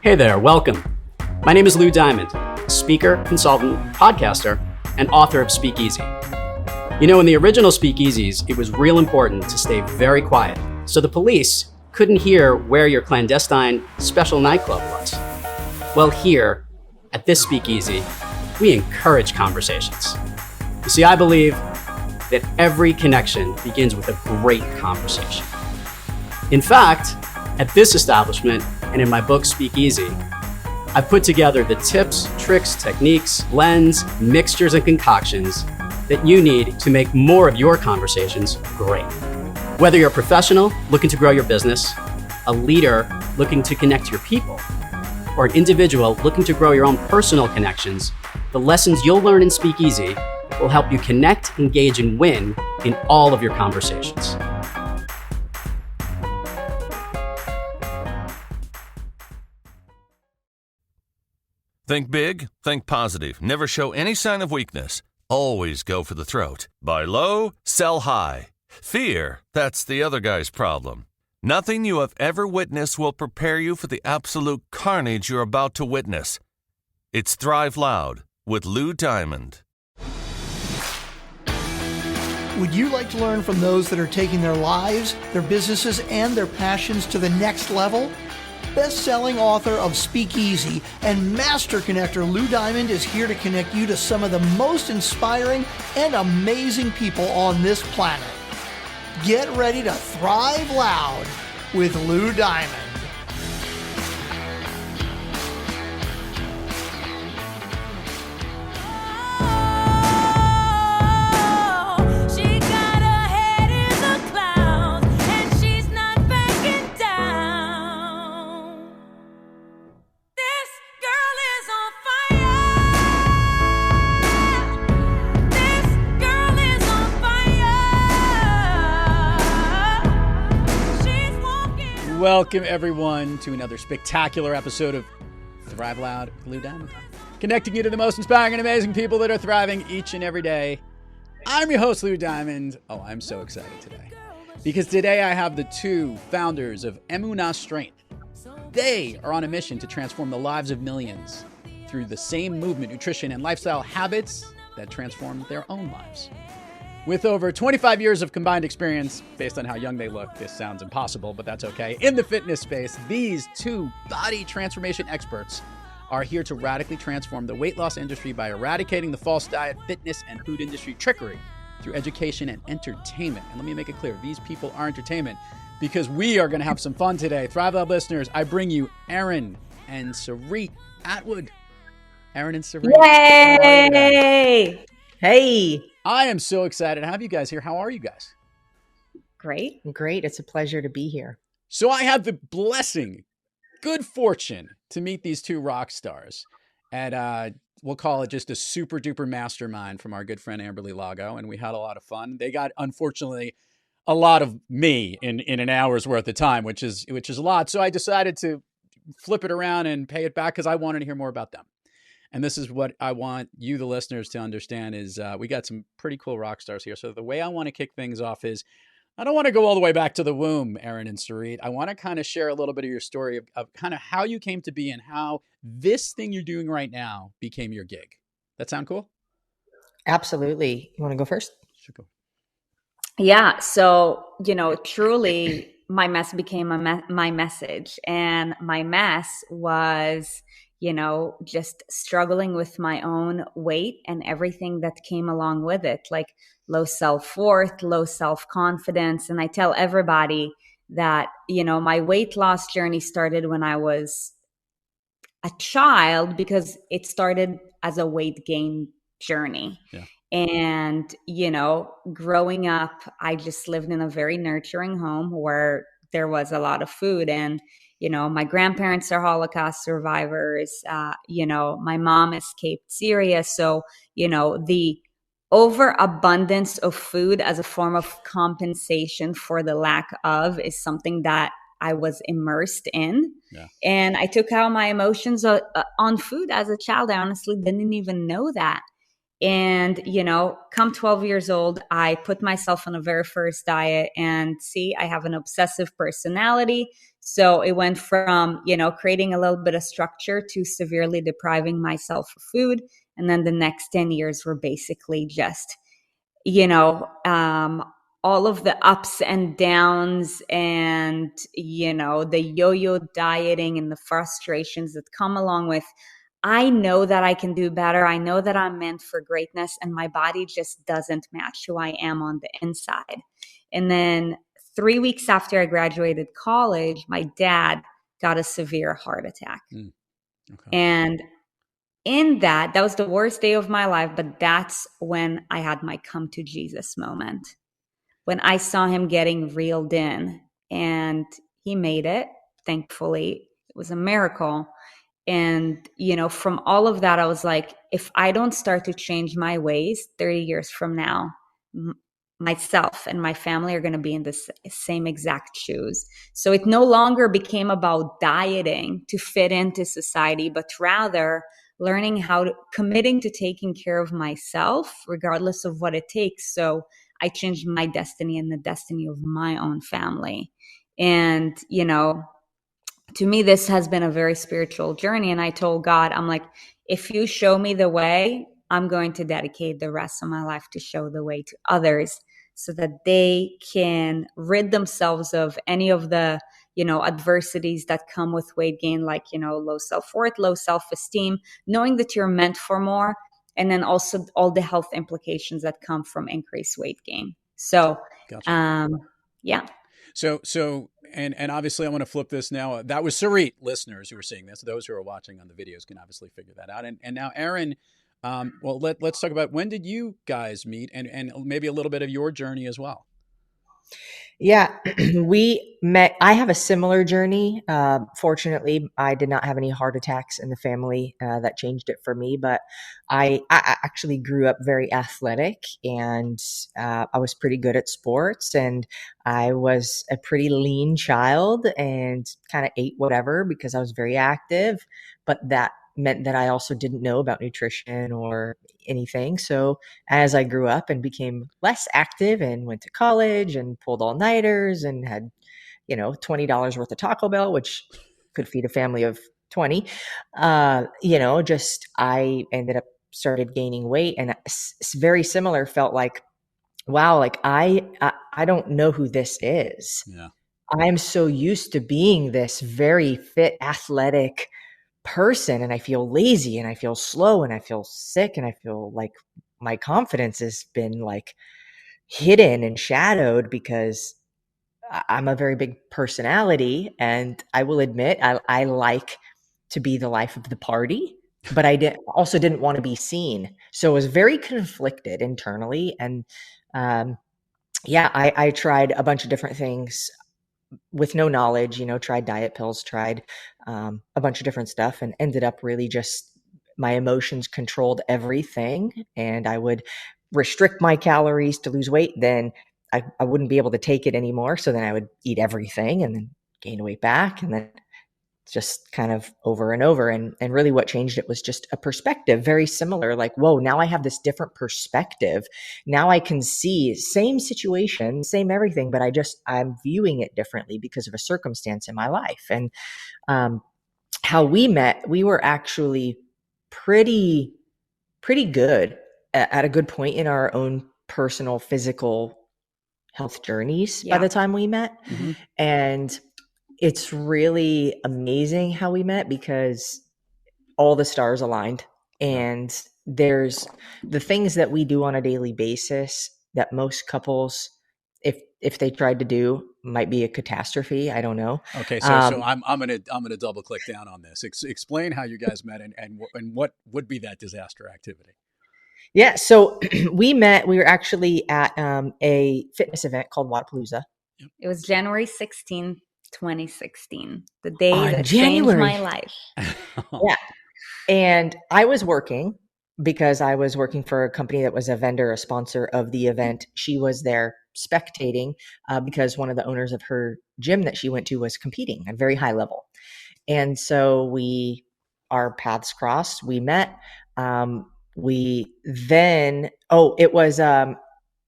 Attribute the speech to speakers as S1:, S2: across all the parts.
S1: Hey there, welcome. My name is Lou Diamond, speaker, consultant, podcaster, and author of Speakeasy. You know, in the original Speakeasies, it was real important to stay very quiet, so the police couldn't hear where your clandestine special nightclub was. Well, here, at this Speakeasy, we encourage conversations. You see, I believe that every connection begins with a great conversation. In fact, at this establishment and in my book Speakeasy, I've put together the tips, tricks, techniques, blends, mixtures, and concoctions that you need to make more of your conversations great. Whether you're a professional looking to grow your business, a leader looking to connect your people, or an individual looking to grow your own personal connections, the lessons you'll learn in Speakeasy will help you connect, engage, and win in all of your conversations.
S2: Think big, think positive, never show any sign of weakness. Always go for the throat. Buy low, sell high. Fear, that's the other guy's problem. Nothing you have ever witnessed will prepare you for the absolute carnage you're about to witness. It's Thrive Loud with Lou Diamond.
S3: Would you like to learn from those that are taking their lives, their businesses, and their passions to the next level? Best-selling author of Speakeasy and master connector Lou Diamond is here to connect you to some of the most inspiring and amazing people on this planet. Get ready to thrive loud with Lou Diamond.
S4: Welcome, everyone, to another spectacular episode of Thrive Loud with Lou Diamond. Connecting you to the most inspiring and amazing people that are thriving each and every day. I'm your host, Lou Diamond. Oh, I'm so excited today. Because today I have the two founders of Emunah Strength. They are on a mission to transform the lives of millions through the same movement, nutrition, and lifestyle habits that transform their own lives. With over 25 years of combined experience, based on how young they look, this sounds impossible, but that's okay. In the fitness space, these two body transformation experts are here to radically transform the weight loss industry by eradicating the false diet, fitness, and food industry trickery through education and entertainment. And let me make it clear, these people are entertainment because we are going to have some fun today. Thrive Lab listeners, I bring you Erin and Sarit Atwood. Erin and Sarit.
S5: Yay! Hey.
S4: I am so excited to have you guys here. How are you guys?
S5: Great. It's a pleasure to be here.
S4: So I had the blessing, good fortune to meet these two rock stars at, we'll call it just a super duper mastermind from our good friend Amberly Lago. And we had a lot of fun. They got, unfortunately, a lot of me in an hour's worth of time, which is a lot. So I decided to flip it around and pay it back because I wanted to hear more about them. And this is what I want you, the listeners, to understand is we got some pretty cool rock stars here. So the way I want to kick things off is I don't want to go all the way back to the womb, Erin and Sarit. I want to kind of share a little bit of your story of kind of how you came to be and how this thing you're doing right now became your gig. That sound cool?
S5: Absolutely. You want to go first?
S4: Sure, go.
S5: Yeah. So, truly my mess became my message. And my mess was just struggling with my own weight and everything that came along with it, like low self-worth, low self-confidence. And I tell everybody that, my weight loss journey started when I was a child because it started as a weight gain journey. Yeah. And, growing up, I just lived in a very nurturing home where there was a lot of food and my grandparents are Holocaust survivors. My mom escaped Syria. So, the overabundance of food as a form of compensation for the lack of is something that I was immersed in. Yeah. And I took out my emotions on food as a child. I honestly didn't even know that. And, come 12 years old, I put myself on a very first diet, and see, I have an obsessive personality. So it went from, creating a little bit of structure to severely depriving myself of food. And then the next 10 years were basically just, all of the ups and downs, and, the yo-yo dieting and the frustrations that come along with, I know that I can do better. I know that I'm meant for greatness, and my body just doesn't match who I am on the inside. And then 3 weeks after I graduated college, my dad got a severe heart attack.
S4: Okay.
S5: And that was the worst day of my life, but that's when I had my come to Jesus moment, when I saw him getting reeled in, and he made it. Thankfully, it was a miracle. And, from all of that, I was like, if I don't start to change my ways 30 years from now, myself and my family are going to be in the same exact shoes. So it no longer became about dieting to fit into society, but rather learning committing to taking care of myself, regardless of what it takes. So I changed my destiny and the destiny of my own family. And, to me, this has been a very spiritual journey. And I told God, I'm like, if you show me the way, I'm going to dedicate the rest of my life to show the way to others, so that they can rid themselves of any of the, adversities that come with weight gain, like, low self-worth, low self-esteem, knowing that you're meant for more. And then also all the health implications that come from increased weight gain. So,
S4: Gotcha.
S5: Yeah.
S4: So, and obviously I want to flip this now. That was Sarit, listeners who are seeing this. Those who are watching on the videos can obviously figure that out. And now Erin, well, let's talk about, when did you guys meet, and maybe a little bit of your journey as well.
S6: Yeah, we met. I have a similar journey. Fortunately, I did not have any heart attacks in the family that changed it for me. But I actually grew up very athletic, and I was pretty good at sports, and I was a pretty lean child and kind of ate whatever because I was very active. But that meant that I also didn't know about nutrition or anything. So as I grew up and became less active and went to college and pulled all-nighters and had, $20 worth of Taco Bell, which could feed a family of 20, just I ended up started gaining weight, and very similar, felt like, wow, like I don't know who this is.
S4: Yeah.
S6: I'm so used to being this very fit, athletic person, and I feel lazy, and I feel slow, and I feel sick, and I feel like my confidence has been like hidden and shadowed because I'm a very big personality, and I will admit I like to be the life of the party, but I also didn't want to be seen. So I was very conflicted internally. And I tried a bunch of different things with no knowledge, tried diet pills, tried a bunch of different stuff, and ended up really just my emotions controlled everything. And I would restrict my calories to lose weight. Then I wouldn't be able to take it anymore. So then I would eat everything and then gain weight back. And then just kind of over and over. And really what changed it was just a perspective, very similar, like, whoa, now I have this different perspective. Now I can see same situation, same everything, but I'm viewing it differently because of a circumstance in my life. And how we met, we were actually pretty good at a good point in our own personal physical health journeys by the time we met.
S4: Mm-hmm.
S6: And it's really amazing how we met because all the stars aligned, and there's the things that we do on a daily basis that most couples, if they tried to do, might be a catastrophe. I don't know.
S4: Okay, so I'm gonna double click down on this. Explain how you guys met and what would be that disaster activity.
S6: Yeah, so we met. We were actually at a fitness event called Wadapalooza.
S5: It was January 16th, 2016, the day that
S6: January.
S5: changed my life.
S6: Yeah. And I was working because I was working for a company that was a vendor, a sponsor of the event. She was there spectating because one of the owners of her gym that she went to was competing at a very high level. And so our paths crossed. We met. we then, oh, it was,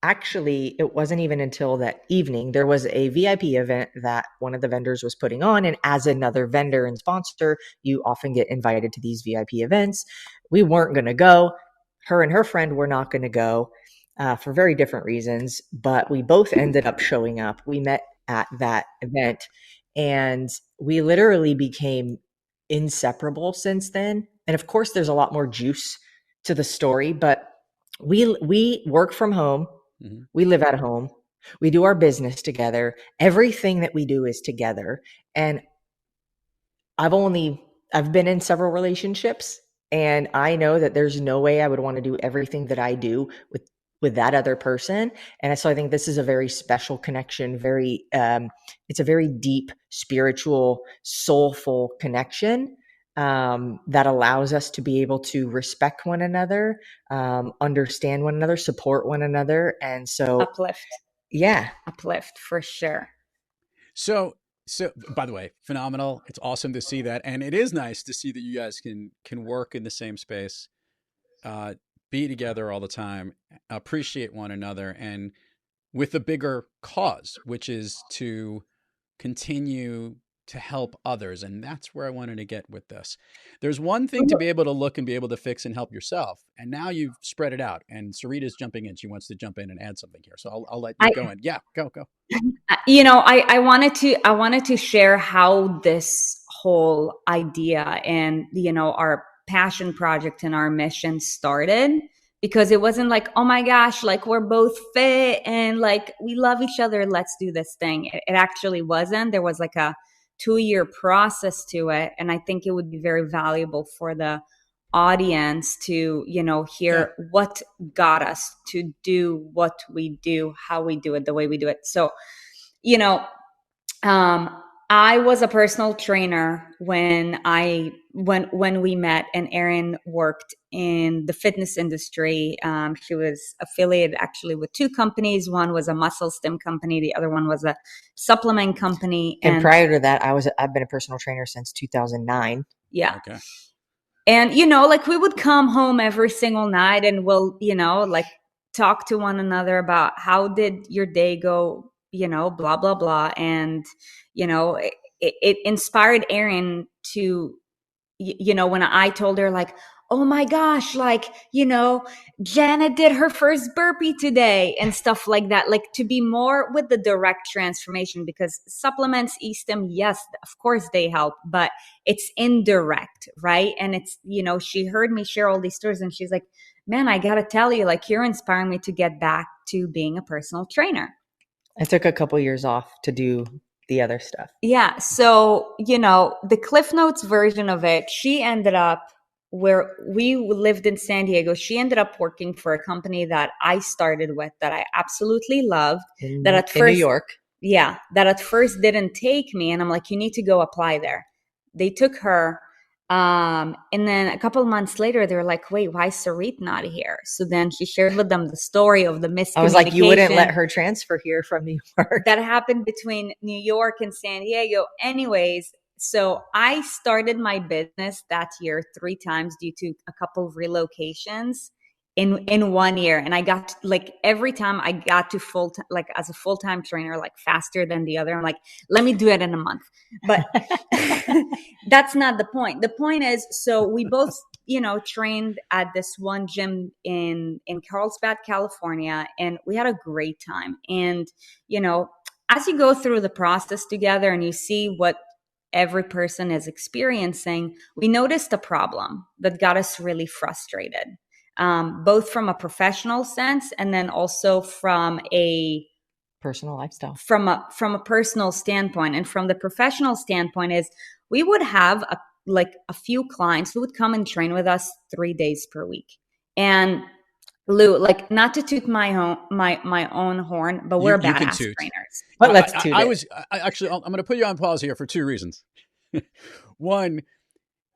S6: actually, it wasn't even until that evening. There was a VIP event that one of the vendors was putting on. And as another vendor and sponsor, you often get invited to these VIP events. We weren't going to go. Her and her friend were not going to go for very different reasons, but we both ended up showing up. We met at that event and we literally became inseparable since then. And of course, there's a lot more juice to the story, but we work from home.
S4: Mm-hmm.
S6: We live at home. We do our business together. Everything that we do is together. And I've been in several relationships, and I know that there's no way I would want to do everything that I do with that other person. And so I think this is a very special connection, it's a very deep, spiritual, soulful connection that allows us to be able to respect one another, understand one another, support one another. And so
S5: uplift for sure.
S4: So by the way, phenomenal. It's awesome to see that. And it is nice to see that you guys can work in the same space, be together all the time, appreciate one another, and with a bigger cause, which is to continue to help others. And that's where I wanted to get with this. There's one thing to be able to look and be able to fix and help yourself. And now you've spread it out. And Sarita's jumping in. She wants to jump in and add something here. So I'll let you go in. Yeah, go.
S5: I wanted to share how this whole idea and, our passion project and our mission started, because it wasn't like, oh my gosh, like we're both fit and like we love each other, let's do this thing. It actually wasn't. There was like a 2-year process to it. And I think it would be very valuable for the audience to, hear what got us to do what we do, how we do it, the way we do it. So, I was a personal trainer when we met, and Erin worked in the fitness industry. She was affiliated actually with 2 companies. One was a muscle stim company. The other one was a supplement company.
S6: And prior to that, I've been a personal trainer since 2009.
S5: Yeah.
S4: Okay.
S5: And, like we would come home every single night and we'll, like talk to one another about how did your day go, blah, blah, blah. And, it inspired Erin to, when I told her like, oh my gosh, like, Janet did her first burpee today and stuff like that, like to be more with the direct transformation, because supplements, e-stim, yes, of course they help, but it's indirect, right? And it's, she heard me share all these stories and she's like, man, I got to tell you, like, you're inspiring me to get back to being a personal trainer.
S6: I took a couple years off to do the other stuff.
S5: Yeah. So, the Cliff Notes version of it, she ended up where we lived in San Diego. She ended up working for a company that I started with that I absolutely loved.
S6: In New York.
S5: Yeah. That at first didn't take me. And I'm like, you need to go apply there. They took her. And then a couple of months later, they were like, wait, why is Sarit not here? So then she shared with them the story of the miscommunication.
S6: I was like, you wouldn't let her transfer here from New York.
S5: That happened between New York and San Diego. Anyways, so I started my business that year 3 times due to a couple of relocations in 1 year. And I got like every time I got to like as a full-time trainer, like faster than the other. I'm like, let me do it in a month. But that's not the point. The point is, so we both, trained at this one gym in Carlsbad, California, and we had a great time. And, as you go through the process together and you see what every person is experiencing, we noticed a problem that got us really frustrated. Both from a professional sense and then also from a
S6: personal lifestyle,
S5: from a personal standpoint. And from the professional standpoint is we would have a few clients who would come and train with us 3 days per week. And Lou, like, not to toot my own horn, but we're badass trainers.
S6: But let's toot it.
S4: I'm going to put you on pause here for 2 reasons. One,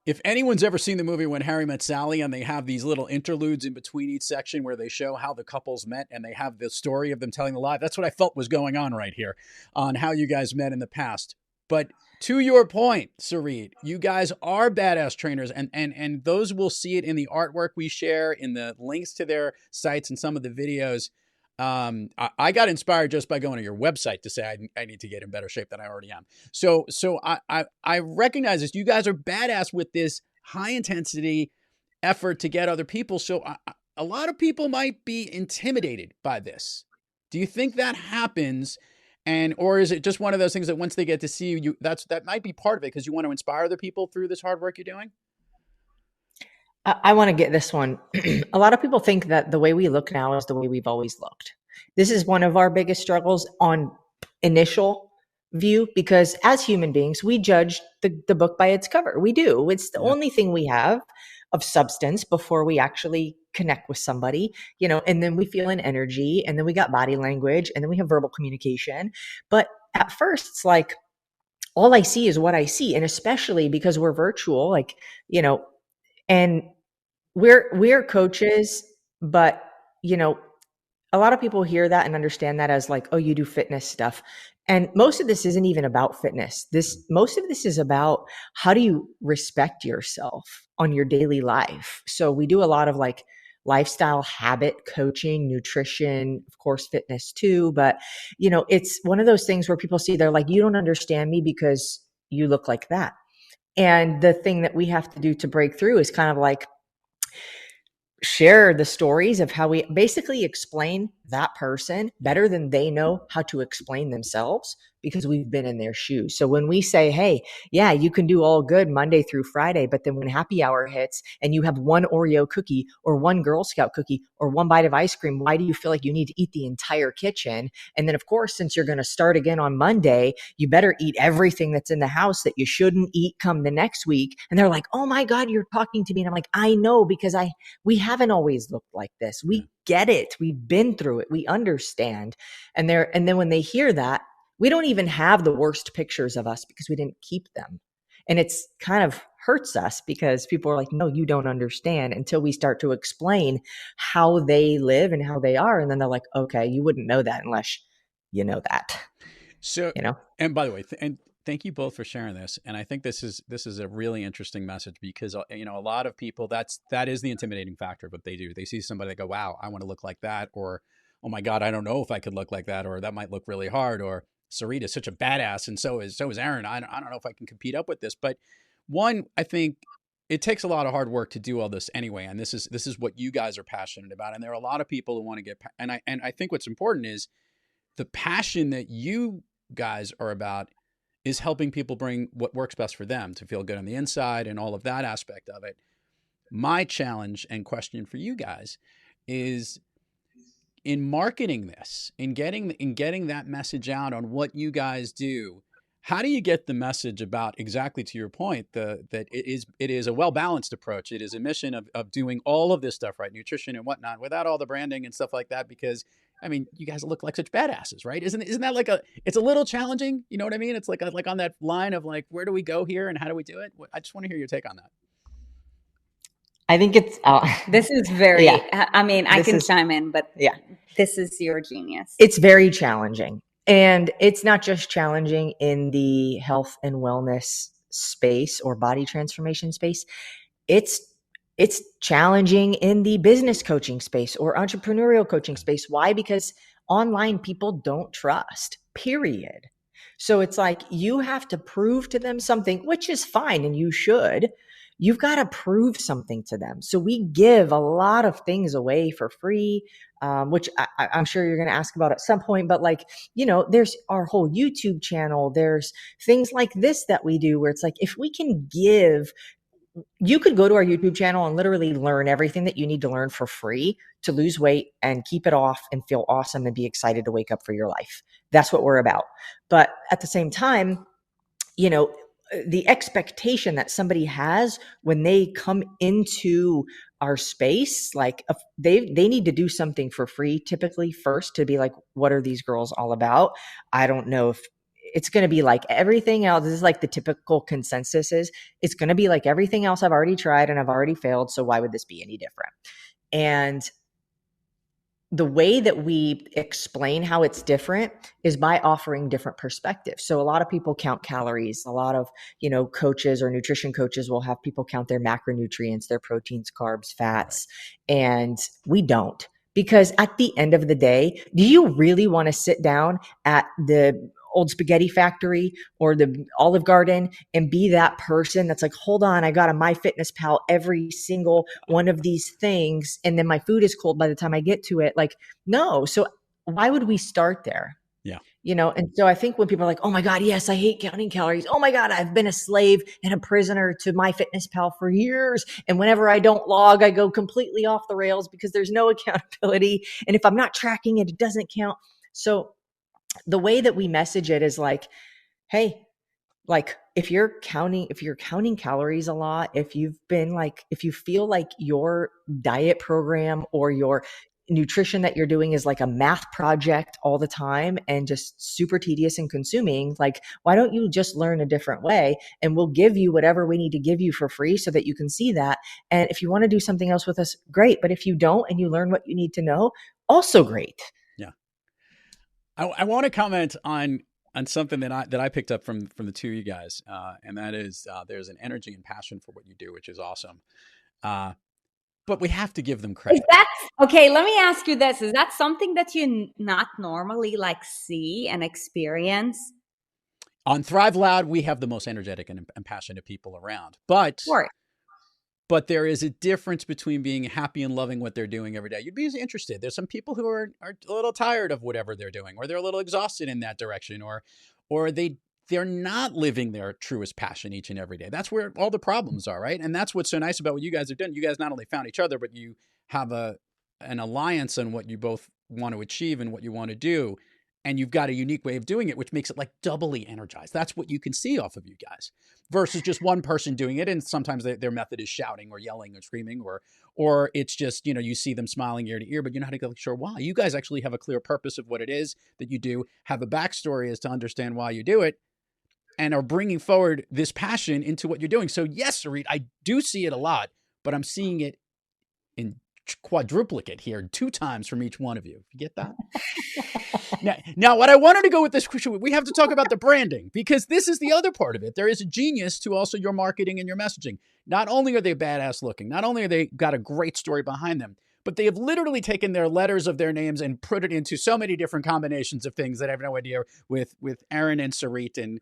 S4: if anyone's ever seen the movie When Harry Met Sally, and they have these little interludes in between each section where they show how the couples met and they have the story of them telling the lie, that's what I felt was going on right here on how you guys met in the past. But to your point, Sarit, you guys are badass trainers, and those will see it in the artwork we share, in the links to their sites and some of the videos. I got inspired just by going to your website to say I need to get in better shape than I already am. So I recognize this. You guys are badass with this high intensity effort to get other people. So a lot of people might be intimidated by this. Do you think that happens? Or is it just one of those things that once they get to see you, that might be part of it because you want to inspire other people through this hard work you're doing?
S6: I want to get this one. A lot of people think that the way we look now is the way we've always looked. This is one of our biggest struggles on initial view, because as human beings, we judge the book by its cover. We do. It's the only thing we have of substance before we actually connect with somebody, and then we feel an energy, and then we got body language, and then we have verbal communication. But at first it's like, all I see is what I see. And especially because we're virtual, and we're coaches, but a lot of people hear that and understand that as like, oh, you do fitness stuff. And most of this isn't even about fitness. Most of this is about how do you respect yourself on your daily life. So we do a lot of like lifestyle habit coaching, nutrition, of course, fitness too. But, it's one of those things where people see, they're like, you don't understand me because you look like that. And the thing that we have to do to break through is kind of like, share the stories of how we basically explain that person better than they know how to explain themselves, because we've been in their shoes. So when we say, hey, yeah, you can do all good Monday through Friday, but then when happy hour hits and you have one Oreo cookie or one Girl Scout cookie or one bite of ice cream, why do you feel like you need to eat the entire kitchen? And then of course, since you're going to start again on Monday, you better eat everything that's in the house that you shouldn't eat come the next week. And they're like, oh my God, you're talking to me. And I'm like, I know, because we haven't always looked like this. We get it. We've been through it. We understand. And then when they hear that, we don't even have the worst pictures of us because we didn't keep them. And it's kind of hurts us because people are like, no, you don't understand, until we start to explain how they live and how they are. And then they're like, okay, you wouldn't know that unless you know that.
S4: So, and by the way, and thank you both for sharing this. And I think this is a really interesting message because, a lot of people, that is the intimidating factor of what they do. They see somebody, they go, wow, I want to look like that. Or, oh my God, I don't know if I could look like that. Or that might look really hard. Or Sarit is such a badass. And so is Erin. I don't know if I can compete up with this, but one, I think it takes a lot of hard work to do all this anyway. And this is what you guys are passionate about. And there are a lot of people who want to get, and I think what's important is the passion that you guys are about is helping people bring what works best for them to feel good on the inside and all of that aspect of it. My challenge and question for you guys is, in marketing this, in getting that message out on what you guys do, how do you get the message about, exactly to your point, that it is a well-balanced approach? It is a mission of doing all of this stuff, right? Nutrition and whatnot, without all the branding and stuff like that, because you guys look like such badasses, right? Isn't that like it's a little challenging? You know what I mean? It's like on that line of like, where do we go here and how do we do it? I just want to hear your take on that.
S6: I think it's
S5: this is very, I can chime in, but this is your genius.
S6: It's very challenging. And it's not just challenging in the health and wellness space or body transformation space. It's challenging in the business coaching space or entrepreneurial coaching space. Why? Because online people don't trust, period. So it's like you have to prove to them something, which is fine, and you should. You've got to prove something to them. So we give a lot of things away for free, which I'm sure you're going to ask about at some point. But there's our whole YouTube channel. There's things like this that we do where it's like, if we can give, you could go to our YouTube channel and literally learn everything that you need to learn for free to lose weight and keep it off and feel awesome and be excited to wake up for your life. That's what we're about. But at the same time, the expectation that somebody has when they come into our space, like they need to do something for free typically first to be like, what are these girls all about? I don't know if it's going to be like everything else. This is like the typical consensus is it's going to be like everything else I've already tried and I've already failed. So why would this be any different? And the way that we explain how it's different is by offering different perspectives. So a lot of people count calories. A lot of, coaches or nutrition coaches will have people count their macronutrients, their proteins, carbs, fats, and we don't. Because at the end of the day, do you really want to sit down at the old spaghetti factory or the Olive Garden and be that person that's like, hold on, I got a MyFitnessPal every single one of these things, and then my food is cold by the time I get to it? Like, no. So why would we start there?
S4: Yeah.
S6: And so I think when people are like, oh my God, yes, I hate counting calories. Oh my God, I've been a slave and a prisoner to MyFitnessPal for years. And whenever I don't log, I go completely off the rails because there's no accountability. And if I'm not tracking it, it doesn't count. So the way that we message it is like, hey, like if you're counting calories a lot, if you feel like your diet program or your nutrition that you're doing is like a math project all the time and just super tedious and consuming, like, why don't you just learn a different way, and we'll give you whatever we need to give you for free so that you can see that. And if you want to do something else with us, great. But if you don't and you learn what you need to know, also great.
S4: Yeah. I want to comment on something that I picked up from the two of you guys, and that is there's an energy and passion for what you do, which is awesome. But we have to give them credit.
S5: Okay, let me ask you this. Is that something that you not normally like see and experience?
S4: On Thrive LouD, we have the most energetic and passionate people around. But
S5: Sure.
S4: But there is a difference between being happy and loving what they're doing every day. You'd be interested. There's some people who are a little tired of whatever they're doing, or they're a little exhausted in that direction, or they're not living their truest passion each and every day. That's where all the problems are, right? And that's what's so nice about what you guys have done. You guys not only found each other, but you have an alliance on what you both want to achieve and what you want to do. And you've got a unique way of doing it, which makes it like doubly energized. That's what you can see off of you guys versus just one person doing it. And sometimes their method is shouting or yelling or screaming, or it's just, you see them smiling ear to ear, but you're not exactly sure why. You guys actually have a clear purpose of what it is that you do, have a backstory as to understand why you do it, and are bringing forward this passion into what you're doing. So yes, Sarit, I do see it a lot, but I'm seeing it in quadruplicate here, 2 times from each one of you. You get that? Now, what I wanted to go with this question, we have to talk about the branding, because this is the other part of it. There is a genius to also your marketing and your messaging. Not only are they badass looking, not only are they got a great story behind them, but they have literally taken their letters of their names and put it into so many different combinations of things that I have no idea with Erin and Sarit and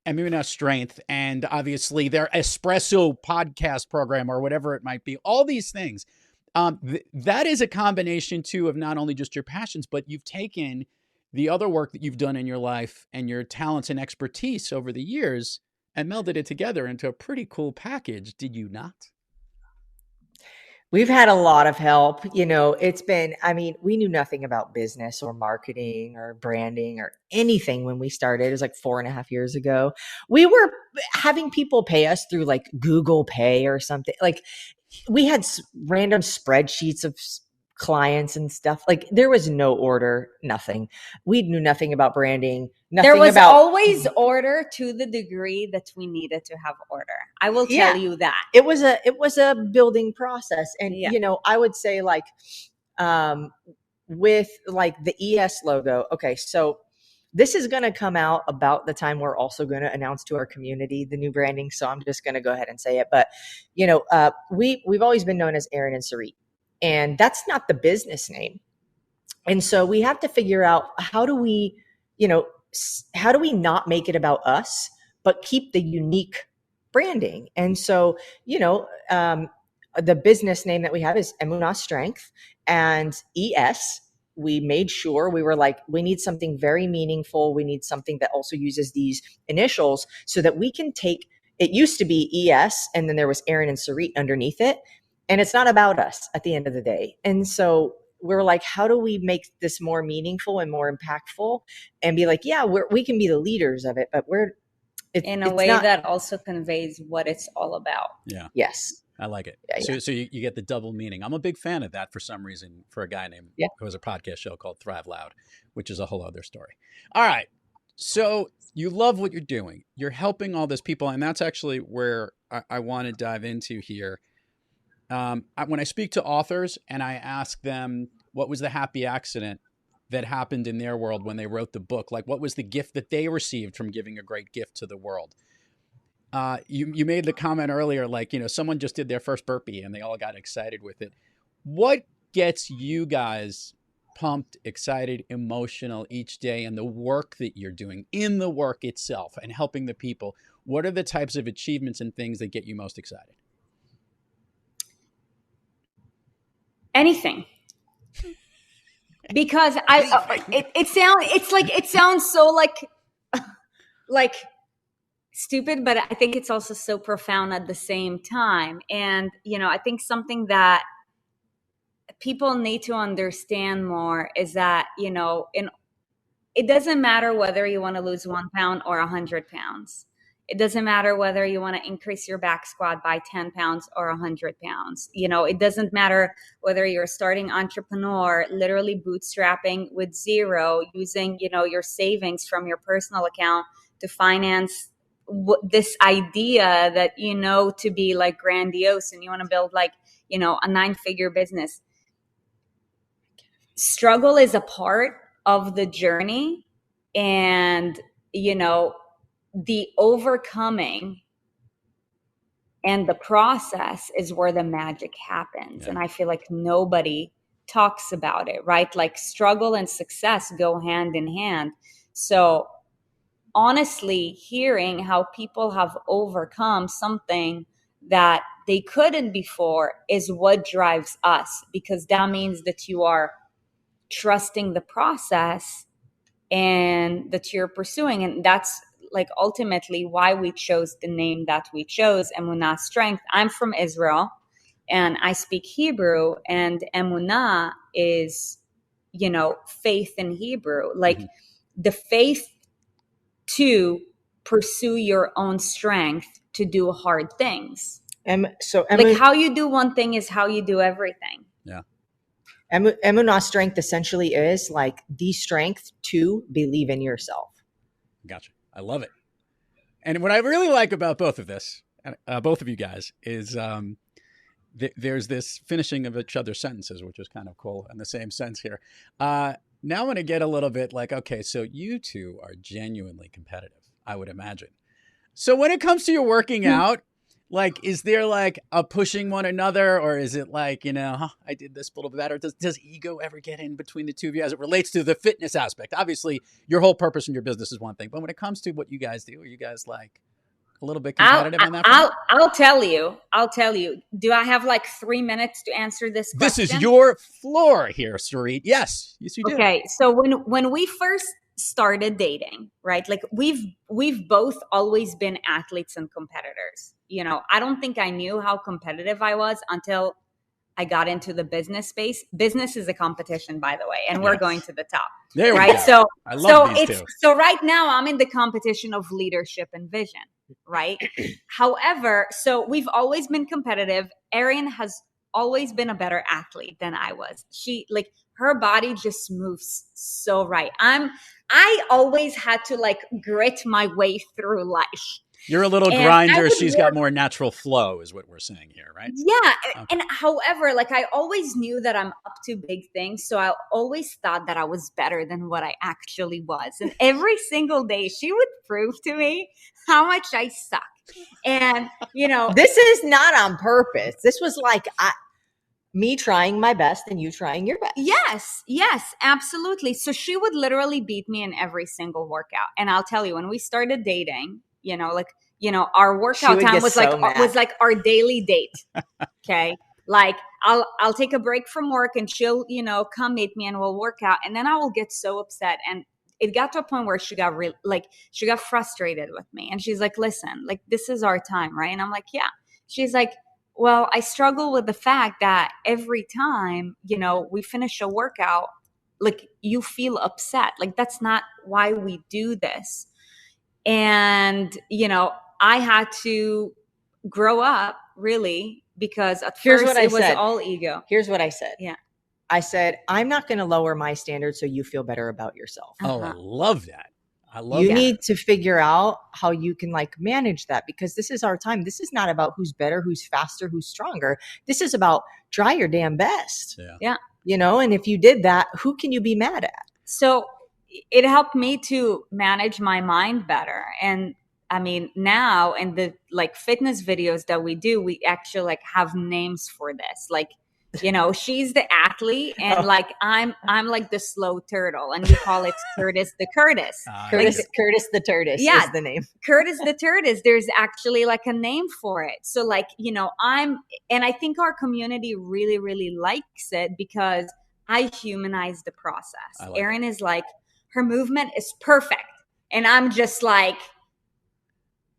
S4: Amina Strength, and obviously their espresso podcast program or whatever it might be. All these things. That is a combination too of not only just your passions, but you've taken the other work that you've done in your life and your talents and expertise over the years and melded it together into a pretty cool package. Did you not?
S6: We've had a lot of help. It's been, we knew nothing about business or marketing or branding or anything when we started. It was like 4.5 years ago. We were having people pay us through like Google Pay or something. Like, we had random spreadsheets of clients and stuff. Like, there was no order, nothing. We knew nothing about branding.
S5: There was always order to the degree that we needed to have order. I will tell you that.
S6: It was a building process. And, I would say like, with like the ES logo. Okay. So this is going to come out about the time we're also going to announce to our community the new branding. So I'm just going to go ahead and say it. But, we've always been known as Erin and Sarit, and that's not the business name. And so we have to figure out how do we not make it about us, but keep the unique branding. And so, the business name that we have is Emunah Strength, and ES. We made sure we were like, we need something very meaningful. We need something that also uses these initials so that we can take, it used to be ES and then there was Erin and Sarit underneath it. And it's not about us at the end of the day. And so we're like, how do we make this more meaningful and more impactful and be like, yeah, we can be the leaders of it, but
S5: in a way that also conveys what it's all about.
S4: Yeah.
S6: Yes.
S4: I like it.
S6: Yeah.
S4: So you get the double meaning. I'm a big fan of that for some reason for a guy named who has a podcast show called Thrive LouD, which is a whole other story. All right. So you love what you're doing. You're helping all these people. And that's actually where I want to dive into here. When I speak to authors and I ask them, What was the happy accident that happened in their world when they wrote the book? Like, what was the gift that they received from giving a great gift to the world? You made the comment earlier, like, someone just did their first burpee and they all got excited with it. What gets you guys pumped, excited, emotional each day in the work that you're doing, in the work itself and helping the people? What are the types of achievements and things that get you most excited?
S5: Anything. Because it sounds so like stupid, but I think it's also so profound at the same time. And, I think something that people need to understand more is that, it doesn't matter whether you want to lose 1 pound or 100 pounds. It doesn't matter whether you want to increase your back squat by 10 pounds or 100 pounds. It doesn't matter whether you're a starting entrepreneur, literally bootstrapping with zero, using, your savings from your personal account to finance this idea that, to be like grandiose, and you want to build like, a 9-figure business. Struggle is a part of the journey, and, the overcoming and the process is where the magic happens. Yeah. And I feel like nobody talks about it, right? Like struggle and success go hand in hand. So honestly, hearing how people have overcome something that they couldn't before is what drives us, because that means that you are trusting the process and that you're pursuing. And that's like ultimately why we chose the name that we chose, Emunah Strength. I'm from Israel and I speak Hebrew, and Emunah is, faith in Hebrew, like the faith to pursue your own strength to do hard things. Like how you do one thing is how you do everything.
S4: Yeah.
S6: Emunah Strength essentially is like the strength to believe in yourself.
S4: Gotcha. I love it. And what I really like about both of you guys, is there's this finishing of each other's sentences, which is kind of cool in the same sense here. Now I'm going to get a little bit like, okay, so you two are genuinely competitive, I would imagine. So when it comes to your working out, like, is there like a pushing one another, or is it like, I did this a little bit better? Does ego ever get in between the two of you as it relates to the fitness aspect? Obviously, your whole purpose in your business is one thing, but when it comes to what you guys do, are you guys like a little bit competitive on that front?
S5: I'll tell you. Do I have like 3 minutes to answer this question?
S4: This is your floor here, Sarit. Yes, you do.
S5: Okay, so when we first started dating, right? Like we've both always been athletes and competitors. I don't think I knew how competitive I was until I got into the business space. Business is a competition, by the way, and we're going to the top.
S4: There
S5: right?
S4: We go.
S5: So
S4: I love these two.
S5: So right now I'm in the competition of leadership and vision, right? However, so we've always been competitive. Erin has always been a better athlete than I was. Her body just moves so right. I always had to like grit my way through life.
S4: You're a little grinder. She's got more natural flow is what we're saying here, right?
S5: Yeah. Okay. And however, like I always knew that I'm up to big things. So I always thought that I was better than what I actually was. And every single day she would prove to me how much I suck. And,
S6: this is not on purpose. This was like me trying my best and you trying your best.
S5: Yes, absolutely. So she would literally beat me in every single workout. And I'll tell you, when we started dating, our workout time was like our daily date. Okay. Like I'll take a break from work and she'll, come meet me and we'll work out. And then I will get so upset. And it got to a point where she got she got frustrated with me. And she's like, listen, like this is our time. Right. And I'm like, yeah. She's like, well, I struggle with the fact that every time, we finish a workout, like you feel upset. Like that's not why we do this. And, I had to grow up really because at first it was all ego.
S6: Here's what I said.
S5: Yeah.
S6: I said, I'm not going to lower my standards so you feel better about yourself.
S4: Oh, I love that.
S6: You need to figure out how you can like manage that, because this is our time. This is not about who's better, who's faster, who's stronger. This is about try your damn best.
S5: Yeah.
S6: and if you did that, who can you be mad at?
S5: So it helped me to manage my mind better. And I mean, now in the like fitness videos that we do, we actually like have names for this. Like, she's the athlete and like I'm like the slow turtle, and we call it Curtis the Curtis.
S6: Curtis the Turtis is the name.
S5: Curtis the Turtis. There's actually like a name for it. So like, and I think our community really, really likes it because I humanize the process. Erin is like, her movement is perfect. And I'm just like,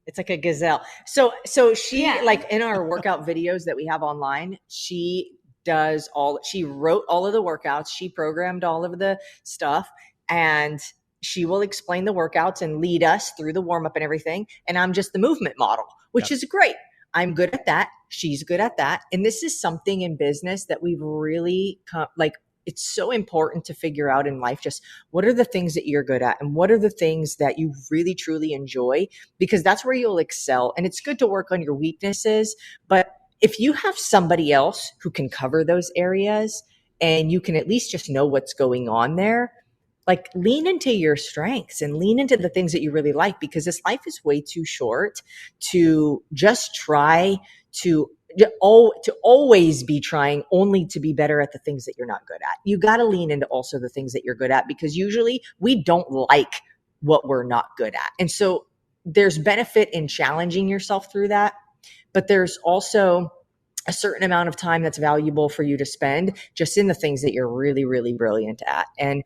S6: it's like a gazelle. So she like in our workout videos that we have online, she wrote all of the workouts. She programmed all of the stuff, and she will explain the workouts and lead us through the warm up and everything. And I'm just the movement model, which is great. I'm good at that. She's good at that. And this is something in business that we've really it's so important to figure out in life, just what are the things that you're good at and what are the things that you really, truly enjoy, because that's where you'll excel. And it's good to work on your weaknesses. But if you have somebody else who can cover those areas and you can at least just know what's going on there, like lean into your strengths and lean into the things that you really like, because this life is way too short to just try to always be trying only to be better at the things that you're not good at. You got to lean into also the things that you're good at, because usually we don't like what we're not good at. And so there's benefit in challenging yourself through that, but there's also a certain amount of time that's valuable for you to spend just in the things that you're really, really brilliant at. And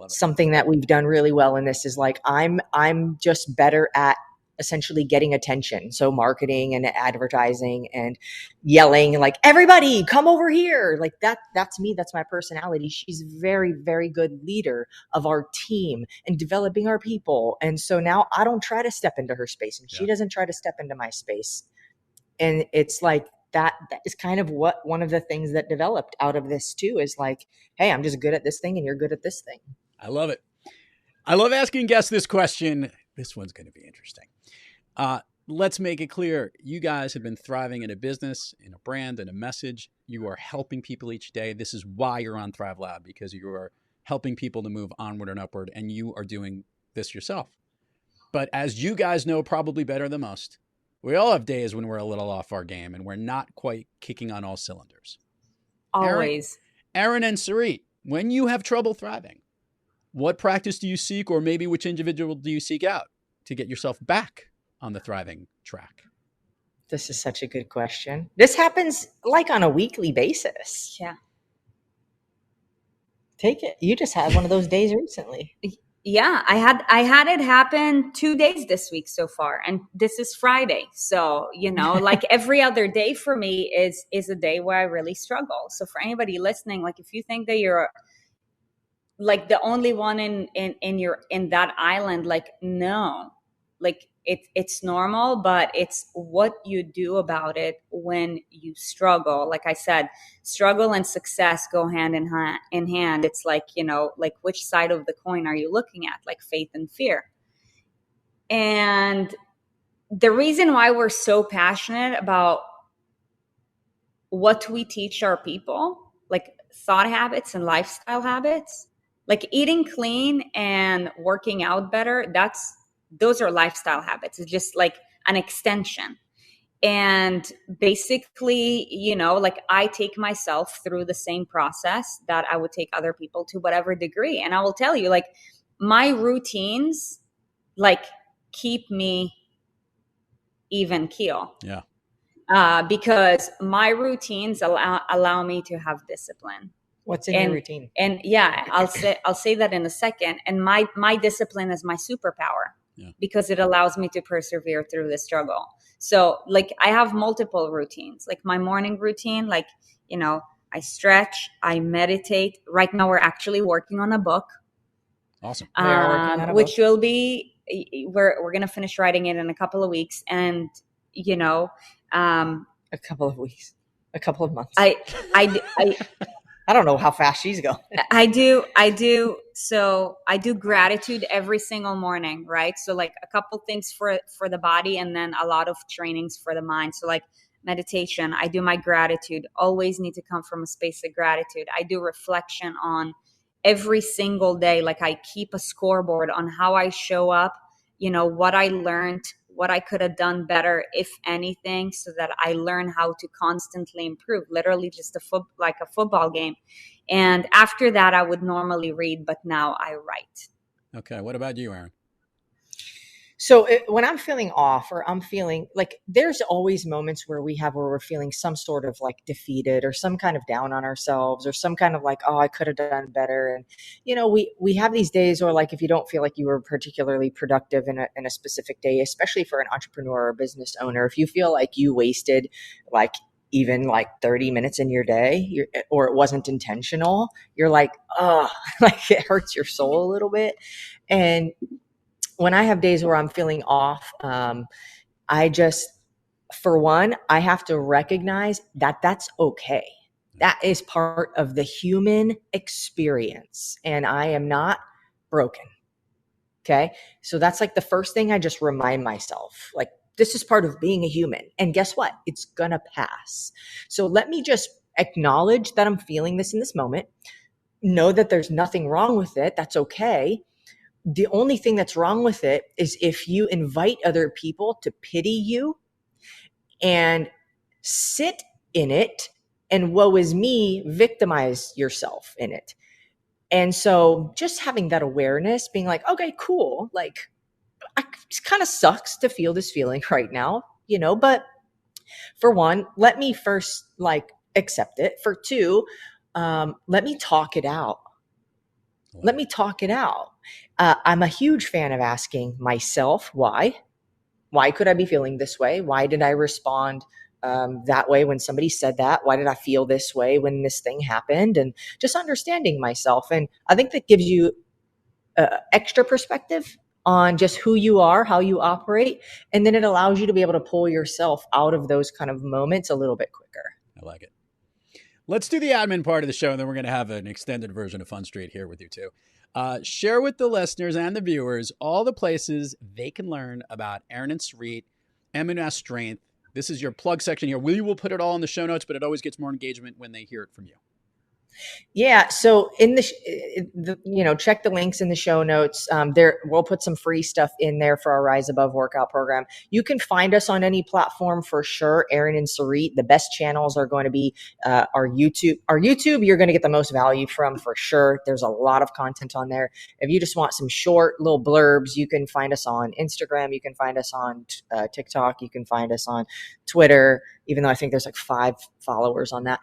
S6: something that we've done really well in this is like, I'm just better at essentially getting attention. So marketing and advertising and yelling, like, everybody come over here. Like that's me. That's my personality. She's very, very good leader of our team and developing our people. And so now I don't try to step into her space and she doesn't try to step into my space. And it's like, that is kind of what one of the things that developed out of this too, is like, hey, I'm just good at this thing and you're good at this thing.
S4: I love it. I love asking guests this question. This one's going to be interesting. Let's make it clear. You guys have been thriving in a business, in a brand, in a message. You are helping people each day. This is why you're on Thrive Lab, because you are helping people to move onward and upward, and you are doing this yourself. But as you guys know probably better than most, we all have days when we're a little off our game and we're not quite kicking on all cylinders.
S5: Always.
S4: Erin and Sarit, when you have trouble thriving, what practice do you seek, or maybe which individual do you seek out to get yourself back on the thriving track?
S6: This is such a good question. This happens like on a weekly basis.
S5: Yeah.
S6: Take it. You just had one of those days recently.
S5: Yeah, I had it happen 2 days this week so far, and this is Friday. So, like every other day for me is a day where I really struggle. So for anybody listening, like if you think that you're like the only one in that island, like no, like it's normal, but it's what you do about it when you struggle. Like I said, struggle and success go hand in hand. It's like, like which side of the coin are you looking at? Like faith and fear. And the reason why we're so passionate about what we teach our people, like thought habits and lifestyle habits, like eating clean and working out better, those are lifestyle habits. It's just like an extension. And basically, like I take myself through the same process that I would take other people to whatever degree. And I will tell you, like my routines, like keep me even keel.
S4: Yeah.
S5: Because my routines allow me to have discipline.
S6: What's in your routine?
S5: And yeah, I'll say that in a second. And my discipline is my superpower. Yeah. Because it allows me to persevere through the struggle. So like I have multiple routines, like my morning routine, like, I stretch, I meditate. Right now we're actually working on a book.
S4: Awesome.
S5: Which will be, we're going to finish writing it in a couple of weeks. And,
S6: a couple of weeks, a couple of months. I don't know how fast she's going.
S5: I do. So I do gratitude every single morning, right? So like a couple things for the body and then a lot of trainings for the mind. So like meditation. I do my gratitude, always need to come from a space of gratitude. I do reflection on every single day. Like I keep a scoreboard on how I show up, what I learned, what I could have done better, if anything, so that I learn how to constantly improve, literally just like a football game. And after that, I would normally read, but now I write.
S4: Okay. What about you, Erin?
S6: So when I'm feeling off, or I'm feeling like, there's always moments where we're feeling some sort of like defeated, or some kind of down on ourselves, or some kind of like, oh, I could have done better. And, we have these days where, like, if you don't feel like you were particularly productive in a specific day, especially for an entrepreneur or a business owner, if you feel like you wasted like even like 30 minutes in your day, or it wasn't intentional, you're like, oh, like it hurts your soul a little bit. And when I have days where I'm feeling off, for one, I have to recognize that that's okay. That is part of the human experience, and I am not broken. Okay. So that's like the first thing I just remind myself, like, this is part of being a human. And guess what? It's gonna pass. So let me just acknowledge that I'm feeling this in this moment. Know that there's nothing wrong with it. That's okay. The only thing that's wrong with it is if you invite other people to pity you and sit in it, and woe is me, victimize yourself in it. And so just having that awareness, being like, okay, cool. Like, it kind of sucks to feel this feeling right now, but for one, let me first like accept it. For two, let me talk it out. Let me talk it out. I'm a huge fan of asking myself, why? Why could I be feeling this way? Why did I respond that way when somebody said that? Why did I feel this way when this thing happened? And just understanding myself. And I think that gives you extra perspective on just who you are, how you operate. And then it allows you to be able to pull yourself out of those kind of moments a little bit quicker.
S4: I like it. Let's do the admin part of the show, and then we're going to have an extended version of Fun Street here with you too. Share with the listeners and the viewers all the places they can learn about Erin Sarit, Emunah Strength. This is your plug section here. We will put it all in the show notes, but it always gets more engagement when they hear it from you.
S6: Yeah. So in check the links in the show notes. We'll put some free stuff in there for our Rise Above workout program. You can find us on any platform for sure. Erin Sarit. The best channels are going to be our YouTube. Our YouTube, you're going to get the most value from for sure. There's a lot of content on there. If you just want some short little blurbs, you can find us on Instagram. You can find us on TikTok. You can find us on Twitter, even though I think there's like 5 followers on that.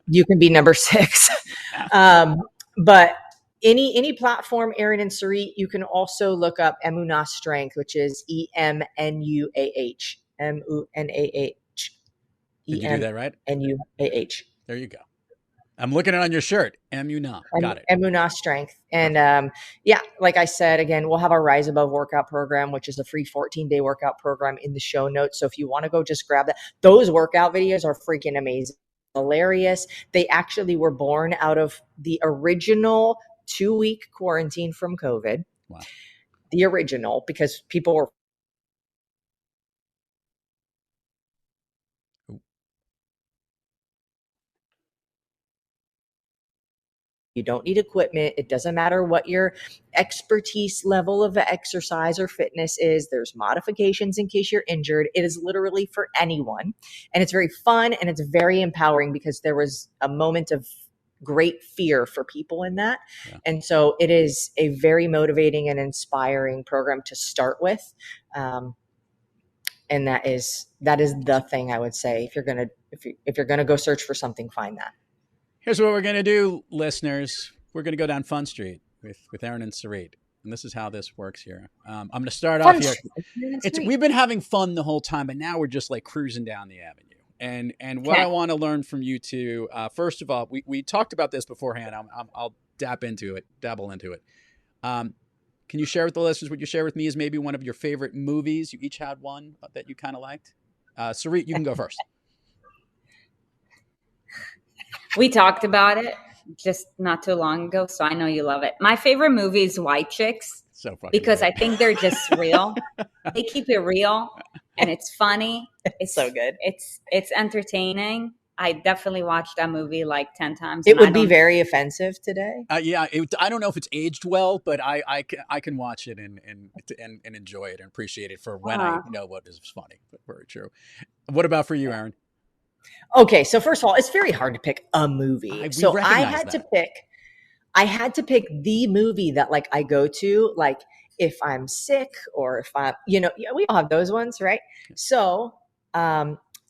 S6: You can be number 6. But any platform, Erin Sarit. You can also look up Emunah Strength, which is EMNUAH. MUNAH.
S4: Did you do that right?
S6: NUAH.
S4: There you go. I'm looking at it on your shirt. Emunah. Got it.
S6: Emunah Strength. And like I said, again, we'll have our Rise Above workout program, which is a free 14-day workout program, in the show notes. So if you want to go just grab that, those workout videos are freaking amazing. Hilarious. They actually were born out of the original 2-week quarantine from COVID.
S4: Wow.
S6: The original, because people were You don't need equipment. It doesn't matter what your expertise level of exercise or fitness is. There's modifications in case you're injured. It is literally for anyone. And it's very fun, and it's very empowering, because there was a moment of great fear for people in that. Yeah. And so it is a very motivating and inspiring program to start with. And that is the thing I would say. If you're gonna go search for something, find that.
S4: Here's what we're going to do, listeners. We're going to go down Fun Street with Erin Sarit. And this is how this works here. I'm going to start off here. We've been having fun the whole time, but now we're just like cruising down the avenue. And what I want to learn from you two, first of all, we talked about this beforehand. I'll dabble into it. Can you share with the listeners what you share with me is maybe one of your favorite movies? You each had one that you kind of liked. Sarit, you can go first.
S5: We talked about it just not too long ago, so I know you love it. My favorite movie is White Chicks,
S4: so
S5: because
S4: weird.
S5: I think they're just real. They keep it real, and it's funny, It's
S6: so good.
S5: It's entertaining. I definitely watched that movie like 10 times.
S6: It
S5: And
S6: would be very offensive today.
S4: Yeah, I don't know if it's aged well, but I can watch it and enjoy it and appreciate it for when I know what is funny. But very true. What about for you, Erin?
S6: Okay, so first of all, it's very hard to pick a movie. So I had to pick the movie that like I go to, like if I'm sick or if I'm, we all have those ones, right? So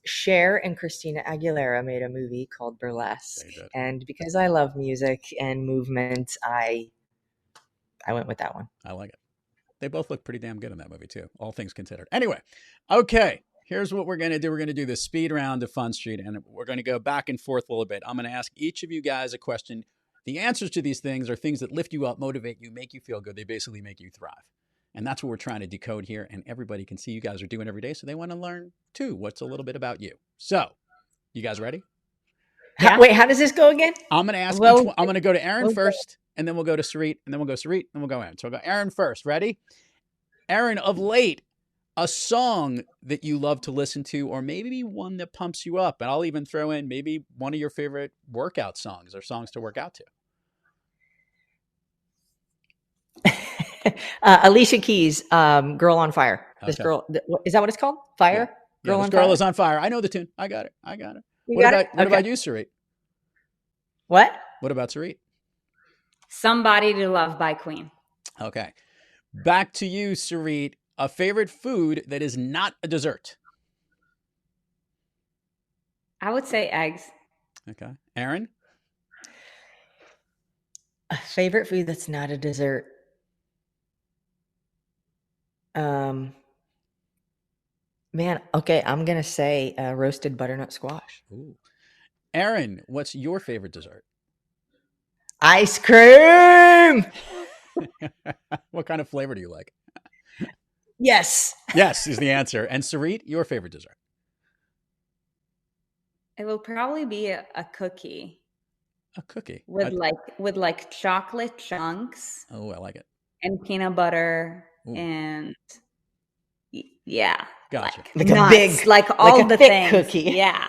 S6: Cher and Christina Aguilera made a movie called Burlesque. And because I love music and movement, I went with that one.
S4: I like it. They both look pretty damn good in that movie too, all things considered. Anyway, okay, here's what we're going to do. We're going to do the speed round of Fun Street, and we're going to go back and forth a little bit. I'm going to ask each of you guys a question. The answers to these things are things that lift you up, motivate you, make you feel good. They basically make you thrive. And that's what we're trying to decode here. And everybody can see you guys are doing every day. So they want to learn too what's a little bit about you. So you guys ready?
S6: Yeah. Wait, how does this go again?
S4: I'm going to ask each one. I'm going to go to Erin first, and then we'll go to Sarit, and then we'll go Sarit, and we'll go Erin. So I'll go Erin first. Ready? Erin, of late, a song that you love to listen to, or maybe one that pumps you up. And I'll even throw in maybe one of your favorite workout songs or songs to work out to.
S6: Alicia Keys, Girl on Fire. This
S4: Okay.
S6: girl, is that what it's called? Fire?
S4: Yeah. Girl on Fire? Girl is on fire. I know the tune. I got it. What about you, Sarit?
S6: What
S4: about Sarit?
S5: Somebody to Love by Queen.
S4: Okay. Back to you, Sarit. A favorite food that is not a dessert.
S5: I would say eggs.
S4: Okay. Erin?
S6: A favorite food that's not a dessert. Man, okay, I'm going to say roasted butternut squash.
S4: Ooh. Erin, what's your favorite dessert?
S6: Ice cream!
S4: What kind of flavor do you like?
S6: Yes.
S4: Yes is the answer. And Sarit, your favorite dessert?
S5: It will probably be a cookie.
S4: A cookie?
S5: With like chocolate chunks.
S4: Oh, I like it.
S5: And peanut butter. Ooh. And yeah.
S4: Gotcha.
S6: Like a big,
S5: like all
S6: like a
S5: the
S6: thick
S5: things.
S6: Cookie.
S5: Yeah.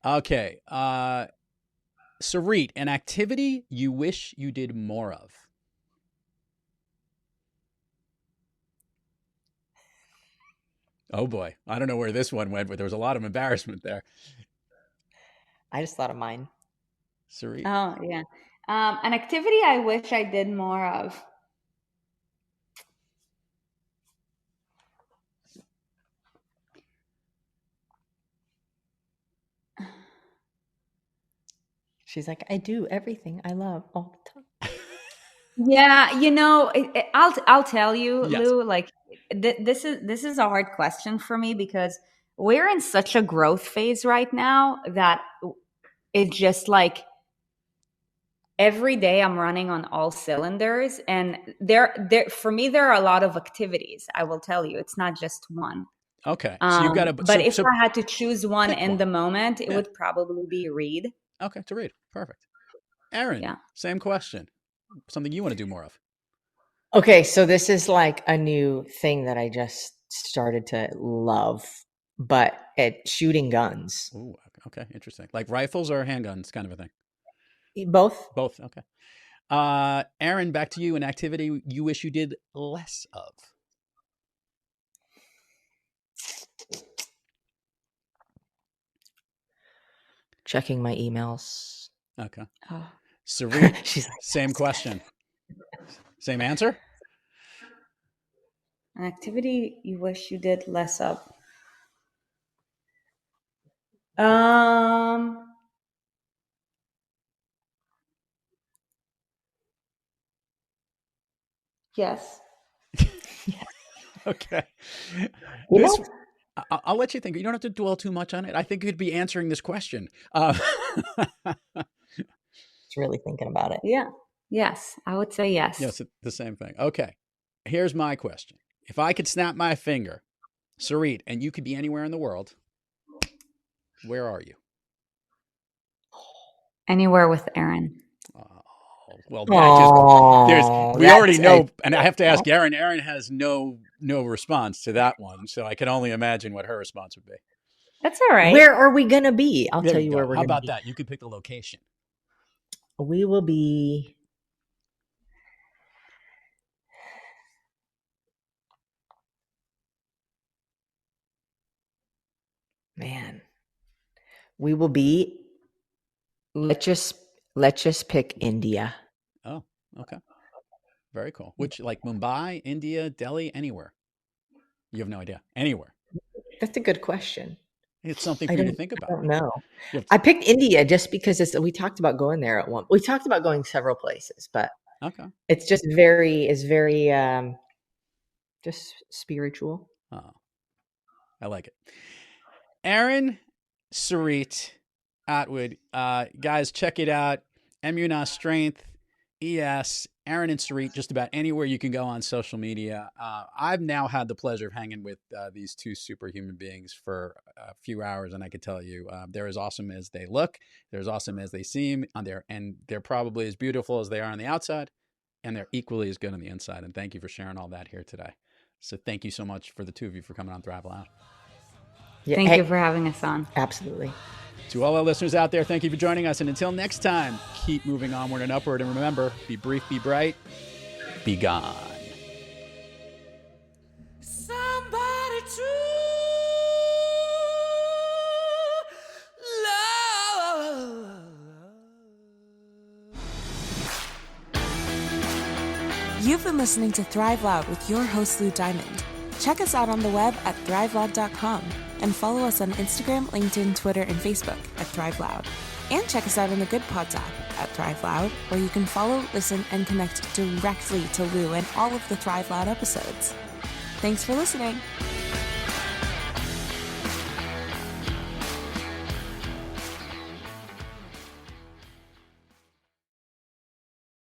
S4: Okay. Sarit, an activity you wish you did more of. Oh boy. I don't know where this one went, but there was a lot of embarrassment there.
S6: I just thought of mine.
S4: Sarit.
S5: Oh yeah. An activity I wish I did more of.
S6: She's like, I do everything I love all the time.
S5: Yeah, I'll tell you,
S4: yes.
S5: Lou. Like, this is a hard question for me because we're in such a growth phase right now that it's just like every day I'm running on all cylinders, and there for me there are a lot of activities. I will tell you, it's not just one.
S4: Okay, so you've got to.
S5: But if I had to choose one in the moment, it
S4: Yeah.
S5: would probably be read.
S4: Okay, to read. Perfect. Erin, same question. Something you want to do more of.
S6: Okay, so this is like a new thing that I just started to love, but it's shooting guns.
S4: Ooh, okay, interesting. Like rifles or handguns, kind of a thing.
S6: Both.
S4: Both. Okay. Erin, back to you. An activity you wish you did less of.
S6: Checking my emails.
S4: Okay. Sarit,
S6: she's like,
S4: same question. Same answer?
S5: An activity you wish you did less of. Yes.
S4: Okay.
S6: This,
S4: I'll let you think. You don't have to dwell too much on it. I think you'd be answering this question.
S6: It's really thinking about it.
S5: Yeah. Yes. I would say yes.
S4: Yes, the same thing. Okay. Here's my question. If I could snap my finger, Sarit, and you could be anywhere in the world, where are you?
S5: Anywhere with Erin.
S4: Oh, Well, we already
S6: that's
S4: know, and I have to ask Erin. Erin has no response to that one, so I can only imagine what her response would be.
S5: That's all right.
S6: Where are we going to be? I'll
S4: There
S6: tell
S4: you
S6: you
S4: go.
S6: where we're
S4: How
S6: going to
S4: about
S6: be.
S4: that? You can pick the location.
S6: We will be. Man, we will be. Let's just pick India.
S4: Oh, okay. Very cool. Which, like Mumbai, India, Delhi, anywhere? You have no idea. Anywhere.
S6: That's a good question.
S4: It's something for you to think
S6: I
S4: about.
S6: don't know.
S4: You have
S6: I picked India just because we talked about going there at one. We talked about going several places, but
S4: Okay.
S6: it's just very just spiritual.
S4: Oh, I like it. Erin Sarit Atwood. Guys, check it out. Emunah Strength, ES, Erin and Sarit, just about anywhere you can go on social media. I've now had the pleasure of hanging with these two superhuman beings for a few hours, and I can tell you they're as awesome as they look. They're as awesome as they seem on there, and they're probably as beautiful as they are on the outside, and they're equally as good on the inside. And thank you for sharing all that here today. So thank you so much for the two of you for coming on Thrive Loud.
S6: Yeah,
S5: Thank you for having us on.
S6: Absolutely.
S4: To all our listeners out there, thank you for joining us. And until next time, keep moving onward and upward. And remember, be brief, be bright, be gone.
S7: Somebody to love.
S8: You've been listening to Thrive Loud with your host, LouD Diamond. Check us out on the web at thriveloud.com and follow us on Instagram, LinkedIn, Twitter, and Facebook at Thrive Loud. And check us out on the Good Pods app at Thrive Loud, where you can follow, listen, and connect directly to Lou and all of the Thrive Loud episodes. Thanks for listening.